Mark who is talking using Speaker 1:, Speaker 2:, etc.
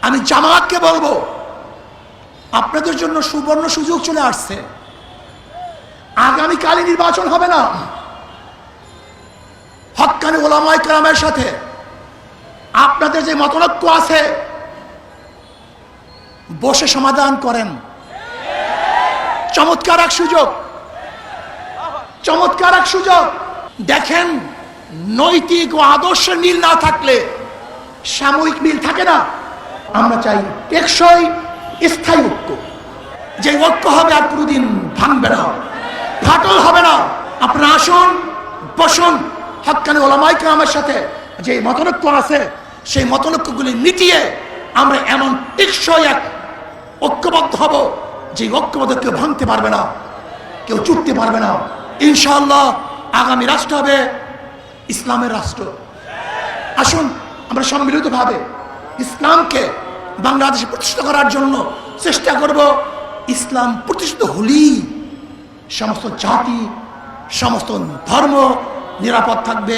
Speaker 1: আমি জামায়াতকে বলবো, আপনাদের জন্য সুবর্ণ সুযোগ চলে আসছে। আগামীকালই নির্বাচন হবে না, হক্কানি ওলামায়ে কেরামের সাথে আপনাদের যে মতনৈক্য আছে বসে সমাধান করেন। চমৎকার এক সুযোগ, চমৎকার এক সুযোগ। দেখেন, নৈতিক ও আদর্শের মিল না থাকলে সাময়িক মিল থাকে না। আমরা চাই টেকসই স্থায়ী ঐক্য, যে ঐক্য হবে আর কোনোদিন ভাঙবে না, ফাটল হবে না। আপনারা আসুন, বসুন, হক্কানি ওলামায়ে কেরামের সাথে যে মতনৈক্য আছে সেই মতনৈক্যগুলি মিটিয়ে আমরা এমন টেকসই এক ঐক্যবদ্ধ হব যে ঐক্যবদ্ধ কেউ ভাঙতে পারবে না, কেউ চুটতে পারবে না। ইনশাআল্লাহ আগামী রাষ্ট্র হবে ইসলামের রাষ্ট্র। আসুন আমরা সম্মিলিতভাবে ইসলামকে বাংলাদেশে প্রতিষ্ঠা করার জন্য চেষ্টা করব। ইসলাম প্রতিষ্ঠিত হলেই সমস্ত জাতি, সমস্ত ধর্ম নিরাপদ থাকবে।